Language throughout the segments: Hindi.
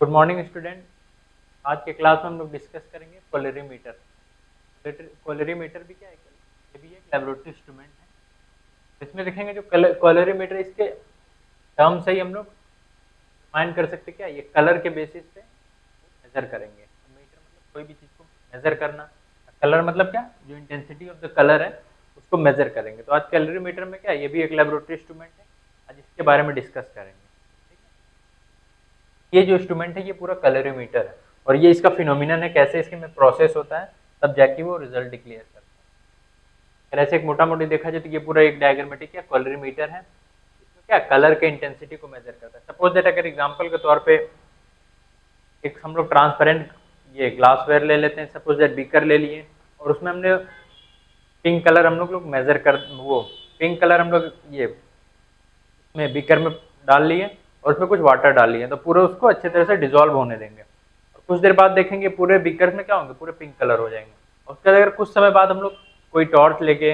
Good morning student. आज के क्लास में हम लोग डिस्कस करेंगे कोलरीमीटर। कोलरीमीटर भी क्या है? ये भी एक लेबोरेटरी इंस्ट्रूमेंट है। इसमें देखेंगे जो कोलरीमीटर, इसके टर्म से ही हम लोग डिफाइन कर सकते क्या, ये कलर के बेसिस पे मेजर करेंगे। मीटर मतलब कोई भी चीज़ को मेजर करना, कलर मतलब क्या, जो इंटेंसिटी ऑफ द कलर है उसको मेजर करेंगे। तो आज कैलोरीमीटर में क्या, ये भी एक लेबोरेटरी इंस्ट्रूमेंट है। आज इसके बारे में डिस्कस करेंगे। ये जो इंस्ट्रूमेंट है ये पूरा कैलोरीमीटर है और ये इसका फिनोमिनन है, कैसे इसके में प्रोसेस होता है, तब जाके वो रिजल्ट डिक्लेयर करता है। फिर ऐसे एक मोटा मोटी देखा जाए तो ये पूरा एक डायग्रामेटिक क्या कैलोरीमीटर है। इसमें क्या कलर के इंटेंसिटी को मेजर करता है। सपोज दैट अगर एग्जांपल के तौर पे एक हम लोग ट्रांसपेरेंट ये ग्लासवेयर ले लेते हैं, सपोज दैट बीकर ले लिए और उसमें हमने पिंक कलर हम लोग मेजर कर, वो पिंक कलर हम लोग ये में बीकर में डाल लिए और उसमें कुछ वाटर डाल लिए, तो पूरे उसको अच्छे तरह से डिजोल्व होने देंगे और कुछ देर बाद देखेंगे पूरे बीकर में क्या होंगे, पूरे पिंक कलर हो जाएंगे। और उसके बाद अगर कुछ समय बाद हम लोग कोई टॉर्च लेके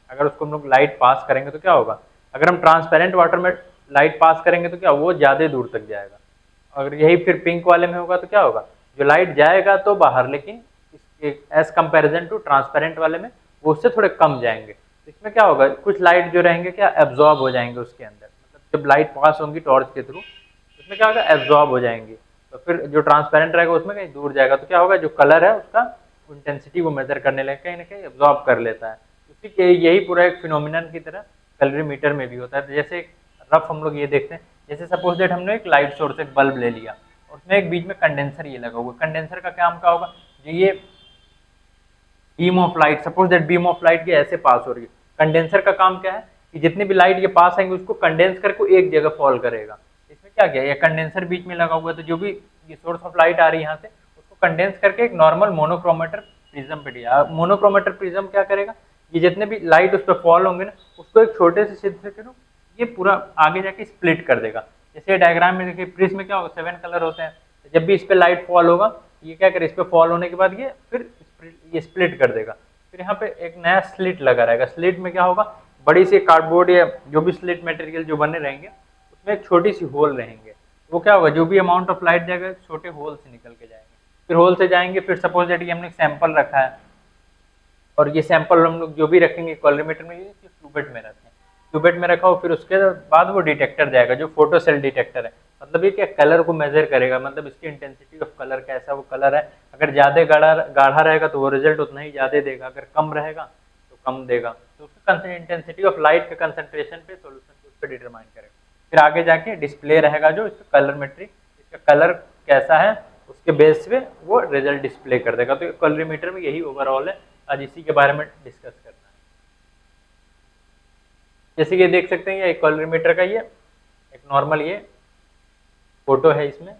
अगर उसको हम लोग लाइट पास करेंगे तो क्या होगा, अगर हम ट्रांसपेरेंट वाटर में लाइट पास करेंगे तो क्या वो ज़्यादा दूर तक जाएगा। अगर यही फिर पिंक वाले में होगा तो क्या होगा, जो लाइट जाएगा तो बाहर, लेकिन एज कंपेरिजन टू ट्रांसपेरेंट वाले में वो उससे थोड़े कम जाएंगे। तो इसमें क्या होगा, कुछ लाइट जो रहेंगे क्या एब्जॉर्ब हो जाएंगे उसके अंदर, मतलब जब लाइट पास होंगी टॉर्च के थ्रू उसमें क्या होगा, एब्जॉर्ब हो जाएंगी। तो फिर जो ट्रांसपेरेंट रहेगा उसमें कहीं दूर जाएगा, तो क्या होगा, जो कलर है उसका इंटेंसिटी वो मेजर करने लगे, कहीं ना कहीं एब्जॉर्ब कर लेता है। उसी के यही पूरा एक फिनोमिनन की तरह कैलोरीमीटर में भी होता है। तो जैसे एक रफ हम लोग ये देखते हैं, जैसे सपोज दैट हमने एक लाइट सोर्स एक बल्ब ले लिया और उसमें एक बीच में कंडेंसर ये लगा हुआ, कंडेंसर का काम क्या होगा, जो ये beam of light, suppose that beam of light ये ऐसे पास हो रही है, कंडेंसर का काम क्या है कि जितनी भी लाइट ये पास आएंगे उसको कंडेंस करके एक जगह फॉल करेगा। इसमें क्या किया, ये कंडेंसर बीच में लगा हुआ है, तो जो भी ये सोर्स ऑफ लाइट आ रही है यहाँ से उसको कंडेंस करके एक नॉर्मल मोनोक्रोमेटर प्रिज्म पे दिया। मोनोक्रोमेटर प्रिज्म क्या करेगा, ये जितने भी लाइट उस पर फॉल होंगे ना उसको एक छोटे से छिद्र के थ्रू ये पूरा आगे जाके स्प्लिट कर देगा। जैसे डायग्राम में देखिए प्रिज्म में क्या होगा, 7 कलर होते हैं, जब भी इस पे लाइट फॉल होगा ये क्या करे, इस पे फॉल होने के बाद ये फिर ये स्प्लिट कर देगा। फिर यहाँ पे एक नया स्लिट लगा रहेगा, स्लिट में क्या होगा, बड़ी सी कार्डबोर्ड या जो भी स्लिट मटेरियल जो बने रहेंगे उसमें एक छोटी सी होल रहेंगे। वो क्या होगा, जो भी अमाउंट ऑफ लाइट जाएगा छोटे होल से निकल के जाएंगे, फिर होल से जाएंगे। फिर सपोज दैट ये हमने सैंपल रखा है और ये सैंपल हम लोग जो भी रखेंगे कैलोरीमीटर में, ये क्यूबेट में रहते हैं, क्यूबेट में रखा हो, फिर उसके बाद वो डिटेक्टर जाएगा जो फोटो सेल डिटेक्टर है। मतलब ये क्या कलर को मेजर करेगा, मतलब इसकी इंटेंसिटी ऑफ कलर कैसा वो कलर है। अगर ज़्यादा गाढ़ा गाढ़ा रहेगा तो वो रिजल्ट उतना ही ज़्यादा देगा, अगर कम रहेगा तो कम देगा। तो उसका इंटेंसिटी ऑफ लाइट के कंसंट्रेशन पे सोल्यूशन को उस पर डिटरमाइन करेगा। फिर आगे जाके डिस्प्ले रहेगा जो इसका कलरमेट्री, इसका कलर कैसा है उसके बेस पे वो रिजल्ट डिस्प्ले कर देगा। तो कैलोरीमीटर में यही ओवरऑल है, आज इसी के बारे में डिस्कस करना है। जैसे कि देख सकते हैं ये कैलोरीमीटर का ये एक नॉर्मल ये फोटो है, इसमें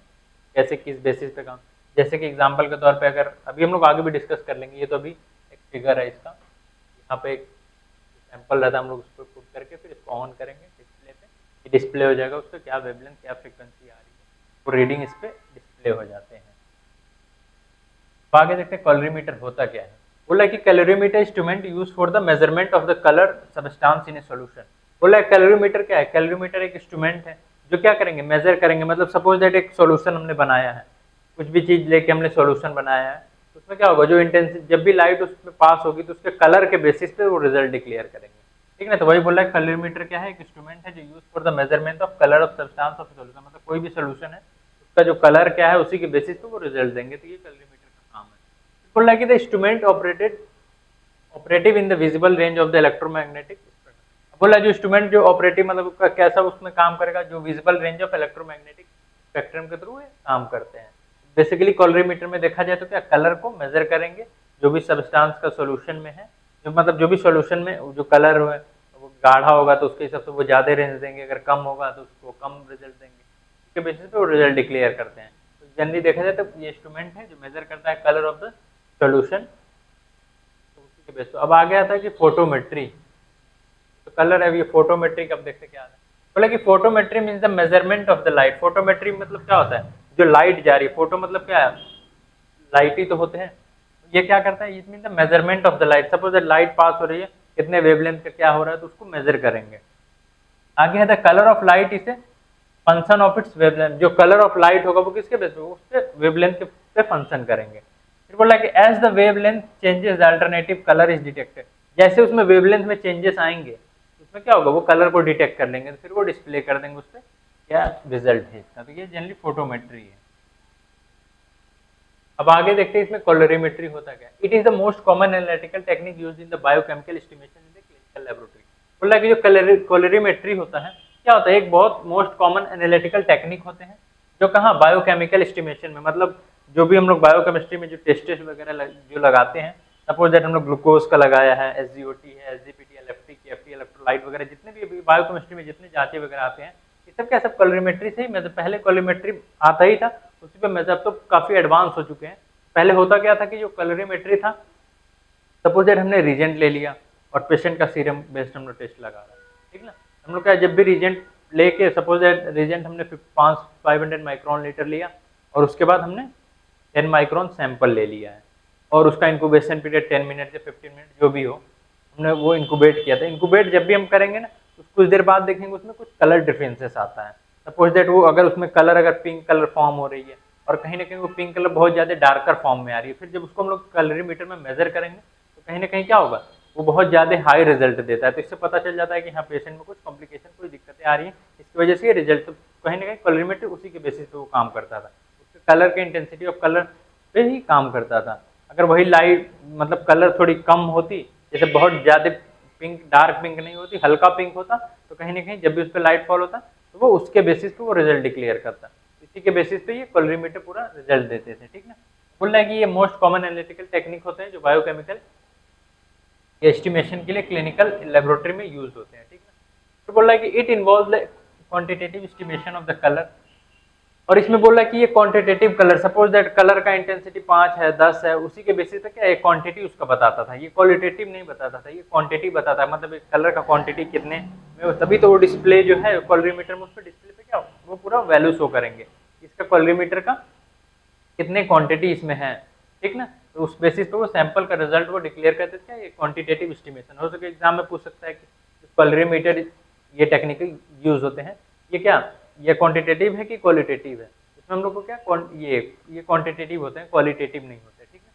कैसे किस बेसिस पे काम, जैसे कि एग्जांपल के तौर पे अगर अभी हम लोग आगे भी डिस्कस कर लेंगे, ये तो अभी एक फिगर है इसका, यहाँ पे एक सैंपल रहता है, हम लोग उसको पुट करके फिर इसको ऑन करेंगे डिस्प्ले पे, ये डिस्प्ले हो जाएगा, उसका क्या वेवलेंथ क्या फ्रिक्वेंसी आ रही है वो रीडिंग इस पे डिस्प्ले हो जाते हैं। तो आगे देखते हैं कैलोरीमीटर होता क्या है। बोला कि calorimeter instrument use for the measurement of the colour substance in A solution. बोला कैलोरीमीटर क्या है, कैलोरीमीटर एक इंस्ट्रूमेंट है जो क्या करेंगे, मेजर करेंगे। मतलब सपोज दैट एक सॉल्यूशन हमने बनाया है, कुछ भी चीज लेके हमने सॉल्यूशन बनाया है, तो उसमें क्या होगा, जो इंटेंसिटी जब भी लाइट उसमें पास होगी तो उसके कलर के बेसिस पे वो रिजल्ट डिक्लेयर करेंगे, ठीक है ना। तो वही बोला है कैलोरीमीटर क्या है, एक इंस्ट्रूमेंट है जो use for the measurement of colour of substance of solution. मतलब कोई भी सॉल्यूशन है उसका जो कलर क्या है उसी के बेसिस पे वो रिजल्ट देंगे। तो ये कैलोरीमीटर का काम है। बोला कि the instrument operative in the visible range of the electromagnetic. बोला जो इंस्ट्रूमेंट जो ऑपरेटिव मतलब उसका कैसा उसमें काम करेगा, जो visible range of electromagnetic spectrum के थ्रू काम करते हैं। बेसिकली कैलोरीमीटर में देखा जाए तो क्या कलर को मेजर करेंगे, जो भी सब्सटेंस का सॉल्यूशन में है, जो मतलब जो भी सॉल्यूशन में जो कलर है वो गाढ़ा होगा तो उसके हिसाब से वो ज्यादा रेंज देंगे, अगर कम होगा तो उसको कम रिजल्ट देंगे, उसके बेसिस पे वो रिजल्ट डिक्लेयर करते हैं। तो जनरली देखा जाए तो ये इंस्ट्रूमेंट है जो मेजर करता है कलर ऑफ द सॉल्यूशन। तो उसी के बेस पे अब आगे आता है कि फोटोमेट्री। तो कलर है ये फोटोमेट्री, अब देखते क्या आता है। बोला कि photometry means the measurement of the light. Photometry मतलब क्या होता है, जो लाइट जा रही है, फोटो मतलब क्या है, लाइट ही तो होते हैं। ये क्या करता है, it mean the measurement of the light. Suppose light pass हो रही है, कितने वेवलेंथ का क्या हो रहा है तो उसको मेजर करेंगे। आगे है द कलर ऑफ लाइट इसे फंक्शन ऑफ इट्स वेवलेंथ, जो कलर ऑफ लाइट होगा वो किसके बेस पे, उस पे वेवलेंथ पे फंक्शन करेंगे। फिर बोला कि as the wavelength changes the alternative colour is detected, जैसे उसमें वेवलेंथ में चेंजेस आएंगे उसमें क्या होगा, वो कलर को डिटेक्ट कर लेंगे, तो फिर वो डिस्प्ले कर देंगे उस पर क्या रिजल्ट है इसका। तो ये जनरली फोटोमेट्री है। अब आगे देखते हैं इसमें कलरीमेट्री होता क्या है। It is the most common analytical technique used in the biochemical estimation in the clinical laboratory. बोला कि जो कलरीमेट्री होता है क्या होता है, एक बहुत मोस्ट कॉमन एनालिटिकल टेक्निक होते हैं जो कहाँ बायोकेमिकल एस्टिमेशन में, मतलब जो भी हम लोग बायोकेमिस्ट्री में जो टेस्ट वगैरह जो लगाते हैं, सपोज दैट हम लोग ग्लूकोज का लगाया है, SGOT है, SGPT, LFT, KFT, इलेक्ट्रोलाइट वगैरह, जितने भी बायोकेमिस्ट्री में जितने जांचें वगैरह आते हैं, ये सब क्या सब कलरीमेट्री से ही, मतलब पहले कलरीमेट्री आता ही था, उसी पे मेथड तो काफी एडवांस हो चुके हैं। पहले होता क्या था कि जो कलरीमेट्री था, सपोज दैट हमने रीजेंट ले लिया और पेशेंट का सीरम बेस्ड हम लोग टेस्ट लगा रहा है, ठीक ना। हम लोग क्या, जब भी रीजेंट लेके, सपोज दैट रीजेंट हमने 500 माइक्रोन लीटर लिया और उसके बाद हमने 10 माइक्रोन सैंपल ले लिया है और उसका इंक्यूबेशन पीरियड 10 मिनट या 15 मिनट जो भी हो, हमने वो इंक्यूबेट किया था। इंक्यूबेट जब भी हम करेंगे ना, तो कुछ देर बाद देखेंगे उसमें कुछ कलर डिफरेंसेस आता है। सपोज दैट वो अगर उसमें कलर, अगर पिंक कलर फॉर्म हो रही है और कहीं ना कहीं वो पिंक कलर बहुत ज़्यादा डार्कर फॉर्म में आ रही है, फिर जब उसको हम लोग कलरीमीटर में मेजर करेंगे तो कहीं ना कहीं क्या होगा, वो बहुत ज़्यादा हाई रिजल्ट देता है। तो इससे पता चल जाता है कि हाँ पेशेंट में कुछ कॉम्प्लिकेशन, कोई दिक्कतें आ रही हैं, इसकी वजह से ये रिजल्ट, तो कहीं ना कहीं कलरीमीटर उसी के बेसिस पे वो काम करता था, उसके कलर के इंटेंसिटी ऑफ कलर पे ही काम करता था। अगर वही लाइट, मतलब कलर थोड़ी कम होती, जैसे बहुत ज़्यादा पिंक, डार्क पिंक नहीं होती, हल्का पिंक होता, तो कहीं ना कहीं जब भी उस पर लाइट फॉल होता तो वो उसके बेसिस पे वो रिजल्ट डिक्लेयर करता। इसी के बेसिस पे ये कलरीमीटर पूरा रिजल्ट देते थे, ठीक ना। बोल रहा है कि ये मोस्ट कॉमन एनालिटिकल टेक्निक होते हैं जो बायोकेमिकल एस्टिमेशन के लिए क्लिनिकल लेबोरेटरी में यूज होते हैं, ठीक ना। तो बोल रहा है कि it involve the quantitative estimation of the colour, और इसमें बोल रहा है कि ये quantitative colour, suppose that colour का इंटेंसिटी 5 है, 10 है, उसी के बेसिस पे क्या एक क्वांटिटी उसका बताता था, ये क्वालिटेटिव नहीं बताता था, ये क्वांटिटी बताता है, मतलब एक कलर का क्वांटिटी कितने में, तभी तो वो डिस्प्ले जो है कलरीमीटर में, उस पर डिस्प्ले पे क्या वो पूरा वैल्यू शो करेंगे इसका कलरीमीटर का कितने क्वांटिटी इसमें है, ठीक ना। तो उस बेसिस पे वो सैंपल का रिजल्ट वो डिक्लेयर कर देते हैं। ये क्वांटिटेटिव एस्टिमेशन हो सके, एग्जाम में पूछ सकता है कि कलरीमीटर ये टेक्निक यूज होते हैं, ये क्या, ये क्वांटिटेटिव है कि क्वालिटेटिव है। इसमें हम लोग को क्या, ये क्वांटिटेटिव होते हैं, क्वालिटेटिव नहीं होते, ठीक है।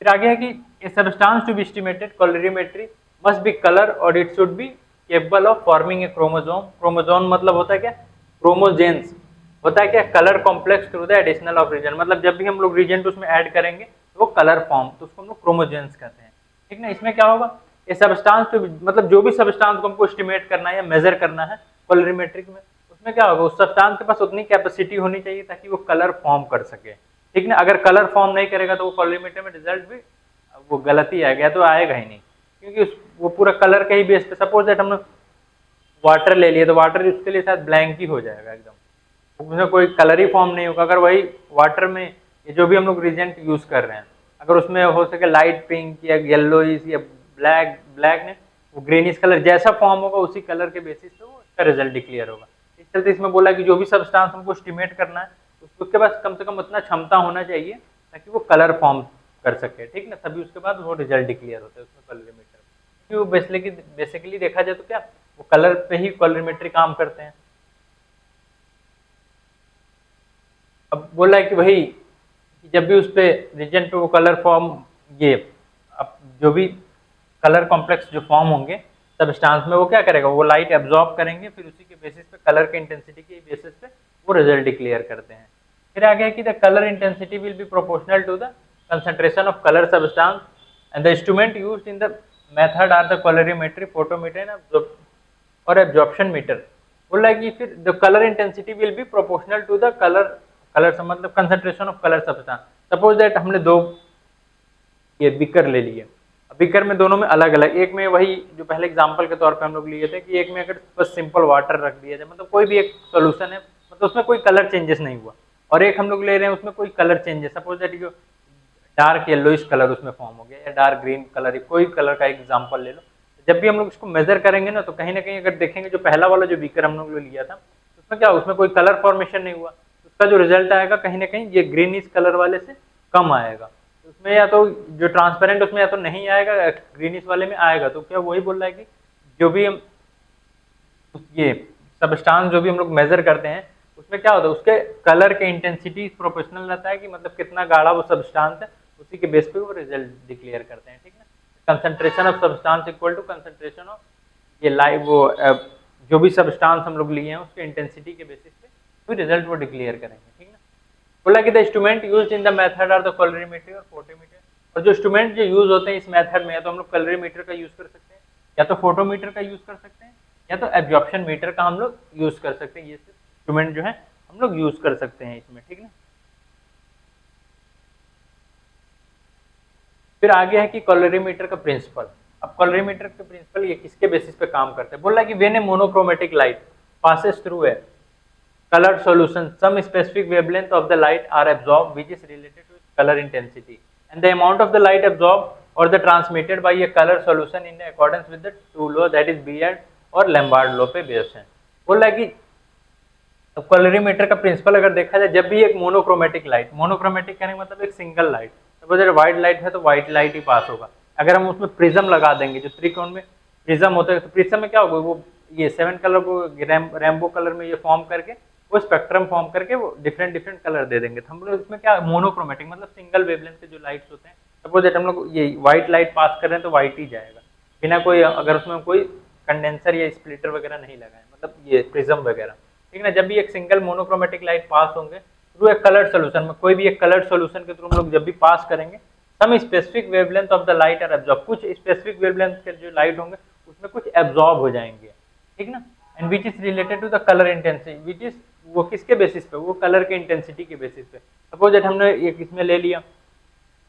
फिर आगे है कि a substance to be estimated colorimetry must be colour और it should be capable of forming a chromosome. Chromosome मतलब होता है क्या, क्रोमोजेंस होता है क्या, colour complex through the additional of reason, मतलब जब भी हम लोग रीजन उसमें ऐड करेंगे तो वो कलर फॉर्म, तो उसको हम लोग क्रोमोजेंस कहते हैं, ठीक ना। इसमें क्या होगा, ये सब्सटेंस टू, मतलब जो भी सब्सटेंस को हमको एस्टिमेट करना है या मेजर करना है कलरीमेट्रिक में, उसमें क्या होगा, उस सब्सटेंस के पास उतनी कैपेसिटी होनी चाहिए ताकि वो कलर फॉर्म कर सके, ठीक ना। अगर कलर फॉर्म नहीं करेगा तो वो कलरीमीटर में रिजल्ट भी वो गलती आ गया तो आएगा ही नहीं, क्योंकि वो पूरा कलर के ही बेस पे, सपोज दैट हमने वाटर ले लिया तो वाटर उसके लिए शायद ब्लैंक ही हो जाएगा एकदम, उसमें कोई कलर ही फॉर्म नहीं होगा। अगर वही वाटर में ये जो भी हम लोग रिजेंट यूज कर रहे हैं, अगर उसमें हो सके लाइट पिंक या येलोइश या ब्लैक, ब्लैक ने वो ग्रीनिश कलर जैसा फॉर्म होगा उसी कलर के बेसिस पे वो इसका रिजल्ट डिक्लेयर होगा। इस चलते इसमें बोला कि जो भी सब्सटेंस हमको एस्टिमेट करना है उसके पास कम से कम उतना क्षमता होना चाहिए ताकि वो कलर फॉर्म कर सके, ठीक ना, तभी उसके बाद वो रिजल्ट डिक्लेयर होता है उसमें कलरीमीटर। क्योंकि वो बेसिकली देखा जाए तो क्या वो कलर पे ही कलरीमेट्री काम करते हैं। अब बोला है कि वही जब भी उस पे रीजन पे वो कलर फॉर्म, ये अब जो भी कलर कॉम्प्लेक्स जो फॉर्म होंगे सब्सटेंस में, वो क्या करेगा, वो लाइट एब्जॉर्ब करेंगे, फिर उसी के बेसिस पे कलर के इंटेंसिटी के बेसिस पे वो रिजल्ट डिक्लेयर करते हैं। फिर आगे है कि the colour intensity will be proportional to the concentration of colour substance and the instrument used in the method are the colorimetry, photometer और एब्जॉर्प्शन मीटर। बोल रहा है कि फिर the colour intensity will be proportional to the colour से मतलब concentration of colour substance. Suppose that हमने दो ये बिकर ले लिए, बिकर में दोनों में अलग अलग, एक में वही जो पहले एग्जांपल के तौर पे हम लोग लिए थे कि एक में अगर बस सिंपल वाटर रख दिया जाए, मतलब कोई भी एक सॉल्यूशन है, मतलब उसमें कोई कलर चेंजेस नहीं हुआ, और एक हम लोग ले रहे हैं उसमें कोई कलर चेंजेस, सपोज दैट जो डार्क येलोइश कलर उसमें फॉर्म हो गया या डार्क ग्रीन कलर, कोई कलर का एग्जाम्पल ले लो। जब भी हम लोग इसको मेजर करेंगे ना तो कहीं ना कहीं अगर देखेंगे जो पहला वाला जो बीकर हम लोग लिया था उसमें क्या, उसमें कोई कलर फॉर्मेशन नहीं हुआ, उसका जो रिजल्ट आएगा कहीं ना कहीं ये ग्रीनिश कलर वाले से कम आएगा। उसमें या तो जो ट्रांसपेरेंट उसमें या तो नहीं आएगा, ग्रीनिश वाले में आएगा। तो क्या वही बोल रहा है कि जो भी हम ये सब्सटेंस जो भी हम लोग मेजर करते हैं उसमें क्या होता है, उसके कलर के इंटेंसिटी प्रोपोर्शनल रहता है कि मतलब कितना गाढ़ा वो सब्सटेंस है, उसी के बेस पे वो रिजल्ट डिक्लेयर करते हैं, ठीक ना। Concentration of substance equal to concentration of ये लाइव वो जो भी सब्सटेंस हम लोग लिए हैं उसके इंटेंसिटी के बेसिस पे फिर रिजल्ट वो डिक्लेयर करेंगे, ठीक ना। बोला कि the instrument used in the method are the calorimeter और फोटोमीटर, और जो इंस्ट्रूमेंट जो यूज होते हैं इस मेथड में, या तो हम लोग कैलोरीमीटर का यूज कर सकते हैं, या तो फोटोमीटर का यूज कर सकते हैं, या तो एब्जॉर्प्शन मीटर का हम लोग यूज कर सकते हैं। ये इंस्ट्रूमेंट जो है हम लोग यूज कर सकते हैं इसमें, ठीक ना। फिर आगे है कि कैलोरीमीटर का प्रिंसिपल। अब कैलोरीमीटर का प्रिंसिपल ये किसके बेसिस पे काम करते हैं, बोला कि when A monochromatic light passes through a colored solution, some specific wavelength of the light are absorbed which is related to its color intensity, and the amount of the light absorbed or the transmitted by a color solution in accordance with the two law that is Beard और लैम्बार्ड लॉ पे बेस्ड है। बोला कि अब कैलोरीमीटर का प्रिंसिपल अगर देखा जाए, जब भी एक मोनोक्रोमेटिक लाइट, मोनोक्रोमेटिक कहने का मतलब एक सिंगल लाइट, सपोज अगर व्हाइट लाइट है तो व्हाइट लाइट ही पास होगा। अगर हम उसमें प्रिज्म लगा देंगे, जो त्रिकोण में प्रिज्म होता है, तो प्रिज्म में क्या होगा, वो ये 7 कलर को रेम्बो कलर में ये फॉर्म करके वो स्पेक्ट्रम फॉर्म करके वो डिफरेंट डिफरेंट कलर दे देंगे। तो हम लोग इसमें क्या मोनोक्रोमेटिक मतलब सिंगल वेवलेंथ के जो लाइट्स होते हैं, सपोज दैट हम लोग ये व्हाइट लाइट पास कर रहे हैं तो व्हाइट ही जाएगा, बिना कोई अगर उसमें कोई कंडेंसर या स्प्लिटर वगैरह नहीं लगा है, मतलब ये प्रिज्म वगैरह, ठीक है ना। जब भी एक सिंगल मोनोक्रोमेटिक लाइट पास होंगे थ्रू एक कलर्ड सोल्यूशन में, कोई भी एक कलर्ड सोल्यूशन के थ्रू हम लोग जब भी पास करेंगे, some specific wavelength of the light are absorb, कुछ स्पेसिफिक वेवलेंथ के जो लाइट होंगे उसमें कुछ एब्जॉर्ब हो जाएंगे, ठीक ना। And which is related to the colour intensity, which is वो किसके बेसिस पे, वो कलर के इंटेंसिटी के बेसिस पे। सपोज दैट हमने एक इसमें ले लिया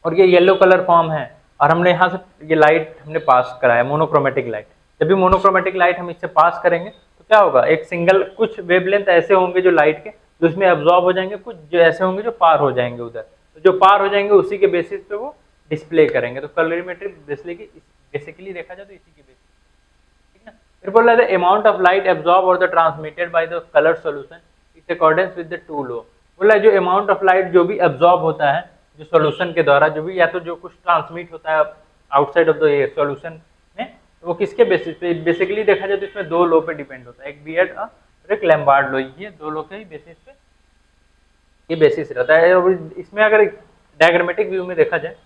और ये येलो कलर फॉर्म है, और हमने यहाँ से ये लाइट हमने पास कराया मोनोक्रोमेटिक लाइट, जब भी मोनोक्रोमेटिक लाइट हम इससे पास करेंगे तो क्या होगा, एक सिंगल कुछ वेवलेंथ ऐसे होंगे जो लाइट के जो इसमें एब्जॉर्ब हो जाएंगे, कुछ जो ऐसे होंगे जो पार हो जाएंगे उधर, तो जो पार हो जाएंगे उसी के बेसिस पे वो डिस्प्ले करेंगे। तो कैलोरीमेट्री बेसिकली देखा जाए तो इसी के बेसिस, ठीक ना। फिर बोल रहा है अमाउंट ऑफ लाइट एब्जॉर्ब और the transmitted by the colour solution is accordance with the to law. बोला जो अमाउंट ऑफ लाइट जो भी एब्जॉर्ब होता है जो सॉल्यूशन के द्वारा, जो भी या तो जो कुछ ट्रांसमिट होता है आउटसाइड ऑफ द सॉल्यूशन में, तो वो किसके बेसिस पे, बेसिकली देखा जाए तो इसमें दो लॉ पे डिपेंड होता है, एक बियर्ड और एक लैम्बार्ड लॉ, ये दो लॉ के ही बेसिस पे ये बेसिस रहता है। और इसमें अगर डायग्रामेटिक व्यू में देखा जाए,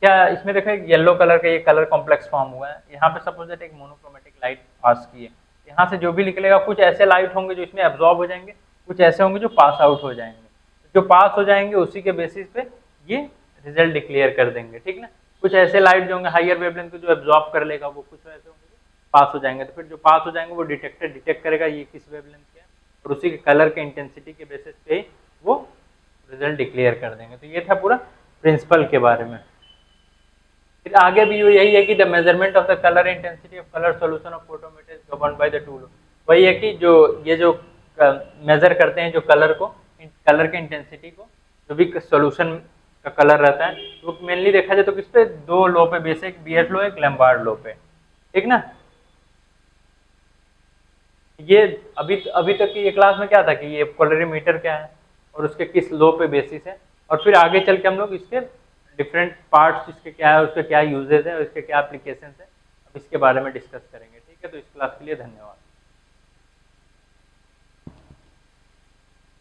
क्या इसमें देखो एक येलो कलर का ये कलर कॉम्प्लेक्स फॉर्म हुआ है, यहाँ पे सपोज दैट एक मोनोक्रोमेटिक लाइट पास की है, यहाँ से जो भी निकलेगा कुछ ऐसे लाइट होंगे जो इसमें एब्जॉर्ब हो जाएंगे, कुछ ऐसे होंगे जो पास आउट हो जाएंगे, जो पास हो जाएंगे उसी के बेसिस पे ये रिजल्ट डिक्लेयर कर देंगे, ठीक ना। कुछ ऐसे लाइट जो होंगे हायर वेवलेंथ को जो एब्जॉर्ब कर लेगा, वो कुछ ऐसे होंगे जो पास हो जाएंगे, तो फिर जो पास हो जाएंगे वो डिटेक्टर डिटेक्ट करेगा ये किस वेवलेंथ के है, और उसी के कलर के इंटेंसिटी के बेसिस पे वो रिजल्ट डिक्लेयर कर देंगे। तो ये था पूरा प्रिंसिपल के बारे में। फिर आगे भी यही है कि the measurement of the colour intensity of colour solution of photometer is governed by the to law. वही है कि जो ये जो मेजर करते हैं जो कलर को, कलर के इंटेंसिटी को, जो भी सॉल्यूशन का कलर रहता है, तो मेनली देखा जाए तो किस पे, दो लॉ पे, बेसिक बियर्ड लॉ एक लैम्बार्ड लॉ पे, ठीक ना। ये अभी तक की ये क्लास में क्या था कि ये कैलोरीमीटर क्या है और उसके किस लॉ पे बेसिस है, और फिर आगे चल के हम लोग इसके डिफरेंट पार्ट्स इसके क्या है, उसके क्या यूजेस है और इसके क्या एप्लीकेशन है, अब इसके बारे में डिस्कस करेंगे, ठीक है। तो इस क्लास के लिए धन्यवाद।